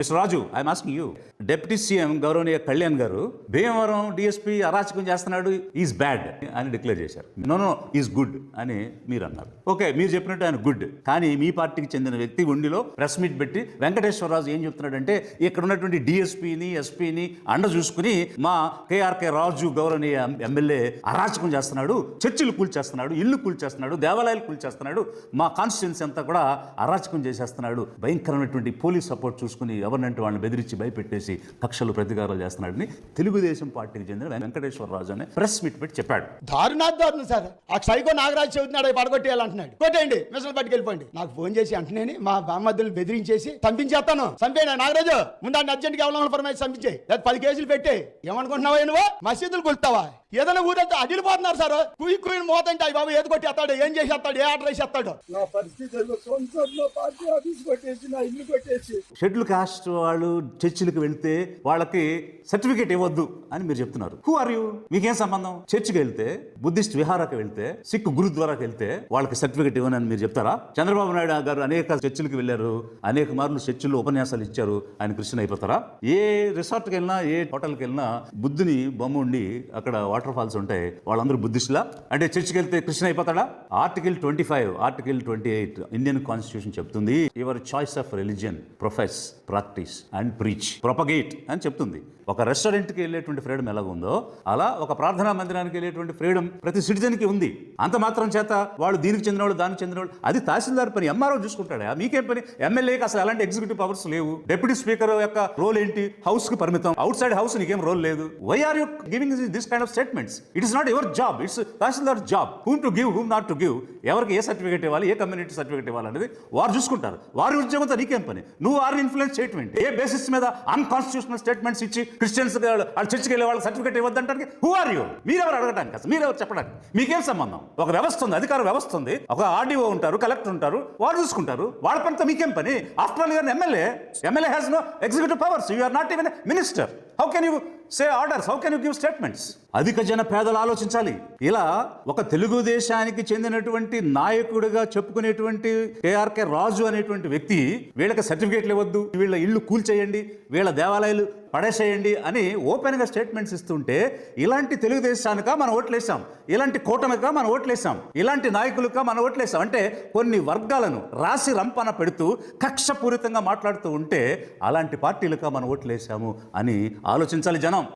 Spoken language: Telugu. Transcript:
Mister Raju, I'm asking you. Deputy CM గౌరవనీయ కళ్యాణ్ గారు భీమవరం డిఎస్పీ అరాచకం చేస్తున్నాడు, ఈజ్ బ్యాడ్ అని డిక్లేర్ చేశారు. నో ఈజ్ గుడ్ అని మీరు అన్నారు. ఓకే, మీరు చెప్పినట్టు ఆయన గుడ్. కానీ మీ పార్టీకి చెందిన వ్యక్తి ఉండిలో ప్రెస్ మీట్ పెట్టి వెంకటేశ్వరరాజు ఏం చెప్తున్నాడంటే, ఇక్కడ ఉన్నటువంటి డిఎస్పీని ఎస్పీని అండ చూసుకుని మా కేఆర్కే రాజు గౌరవనీయ ఎమ్మెల్యే అరాచకం చేస్తున్నాడు, చర్చిలు కూల్చేస్తున్నాడు, ఇల్లు కూల్చేస్తున్నాడు, దేవాలయాలు కూల్చేస్తున్నాడు, మా కాన్స్టిట్యున్సీ అంతా కూడా అరాచకం చేసేస్తున్నాడు, భయంకరమైనటువంటి పోలీస్ సపోర్ట్ చూసుకుని ఎవరినంటే వాళ్ళని బెదిరించి భయపెట్టేసి కక్షలు ప్రతీకారాలు చేస్తున్నాడని తెలుగుదేశం పార్టీకి చెందిన వెంకటేశ్వరరాజు అనే ప్రెస్ మీట్ పెట్టి చెప్పాడు. దారుణం సార్. ఆ సైకో నాగరాజు చెబుతున్నాడు పడగొట్టేయాలంటున్నాడు. కొట్టేయండి, మిషన్ పట్టుకెళ్ళిపోండి. నాకు ఫోన్ చేసి అంటున్నాను మా బామ్మద్దులు బెదిరించేసి పంపించేస్తాను. చంపేనా నాగరాజు, ముందు అర్జెంట్గా ఎవరైనా ఫర్మాయిష్ పంపించే, లేదా 10 కేసులు పెట్టి ఏమనుకుంటున్నావా నువ్వు? మసీదులు కొలుతావా? ఏదైనా ఊరంతా అదిలిపోతున్నారు సార్. కుయ్యి మోతంటే అయ్యి బాబు ఏది కొట్టేస్తాడు, ఏం చేసేస్తాడు, ఏ ఆర్డర్ వేసేస్తాడు. నా పరిస్థితుల్లో సొంతంలో పార్టీ ఆఫీస్ కొట్టేసి నా ఇల్లు కొట్టేసి షెడ్యూల్ కాస్ట్ వాళ్ళు చర్చిలకు వెళ్తే వాళ్ళకి సర్టిఫికేట్ ఇవ్వద్దు అని మీరు చెప్తున్నారు. Who are you? మీకేం సంబంధం? చర్చికి వెళ్తే, బుద్ధిస్ట్ విహారాకి వెళ్తే, సిక్ గురుద్వారాకి వెళ్తే వాళ్ళకి సర్టిఫికేట్ ఇవ్వనని మీరు చెప్తారా? చంద్రబాబు నాయుడు గారు అనేక చర్చిలకు వెళ్ళారు, అనేక మార్లు చర్చిల్లో ఉపన్యాసాలు ఇచ్చారు, ఆయన క్రిస్టియన్ అయిపోతారా? ఏ రిసార్ట్కి వెళ్ళినా, ఏ హోటల్కి వెళ్ళినా బుద్ధుని బొమ్మ ఉండి అక్కడ వాటర్ ఫాల్స్ ఉంటాయి, వాళ్ళందరూ బుద్ధిస్టులా? అంటే చర్చికి వెళ్తే క్రిస్టియన్ అయిపోతాడా? ఆర్టికల్ 25, ఆర్టికల్ 28 ఇండియన్ కాన్స్టిట్యూషన్ చెప్తుంది, your choice of religion, profess, practice and preach, propagate అని చెప్తుంది. ఒక రెస్టారెంట్కి వెళ్ళేటువంటి ఫ్రీడమ్ ఎలాగుందో అలా ఒక ప్రార్థనా మందిరానికి వెళ్ళేటువంటి ఫ్రీడమ్ ప్రతి సిటిజన్కి ఉంది. అంత మాత్రం చేత వాళ్ళు దీనికి చెందినవాళ్ళు, దానికి చెందినవాళ్ళు, అది తహసీల్దార్ పని, ఎంఆర్ఓ చూసుకుంటాడా? మీకేం పని? ఎమ్మెల్యేకి అసలు అలాంటి ఎగ్జిక్యూటివ్ పవర్స్ లేవు. డిప్యూటీ స్పీకర్ యొక్క రోల్ ఏంటి? హౌస్ కి పరిమితం. అవుట్ సైడ్ హౌస్ నీకేం రోల్ లేదు. Why are you giving this kind of statements? It is not your job, it's tahsildar job. Whom to give, whom not to give, ఎవరికి ఏ సర్టిఫికేట్ ఇవ్వాలి, ఏ కమ్యూనిటీ సర్టిఫికేట్ ఇవ్వాలి అనేది వారు చూసుకుంటారు. వారి ఉద్యోగంతో నీకేం పని? నువ్వు వారిని ఇన్ఫ్లుయెన్స్ చేయటం ఏంటి? ఏ బేసిస్ మీద అన్కాన్స్టిట్యూషనల్ స్టేట్మెంట్స్ ఇచ్చి క్రిస్టియన్స్ వాళ్ళు చర్చికి వెళ్ళే వాళ్ళకి సర్టిఫికేట్ ఇవ్వద్దంటానికి హూ ఆర్ యూ? మీరెవరు అడగటానికి? అసలు మీరెవరు చెప్పడానికి? మీకేం సంబంధం? ఒక వ్యవస్థ ఉంది, అధికార వ్యవస్థ ఉంది, ఒక ఆర్డీఓ ఉంటారు, కలెక్టర్ ఉంటారు, వాళ్ళు చూసుకుంటారు. వాళ్ళ పనితో మీకేం పని? After all your MLA has no executive powers. You are not even minister. How can you say orders? How can you give statements? అధిక జన పేదలు ఆలోచించాలి. ఇలా ఒక తెలుగుదేశానికి చెందినటువంటి నాయకుడిగా చెప్పుకునేటువంటి కేఆర్కే రాజు అనేటువంటి వ్యక్తి వీళ్ళకి సర్టిఫికేట్లు ఇవ్వద్దు, వీళ్ళ ఇళ్ళు కూల్చేయండి, వీళ్ళ దేవాలయాలు పడేసేయండి అని ఓపెన్ గా స్టేట్మెంట్స్ ఇస్తుంటే, ఇలాంటి తెలుగుదేశానికా మనం ఓట్లేసాం, ఇలాంటి కూటమిగా మనం ఓట్లేసాం, ఇలాంటి నాయకులుగా మనం ఓట్లేసాం అంటే కొన్ని వర్గాలను రాసి రంపన పెడుతూ కక్షపూరితంగా మాట్లాడుతూ ఉంటే అలాంటి పార్టీలుగా మనం ఓట్లేసాము అని ఆలోచించాలి జనం.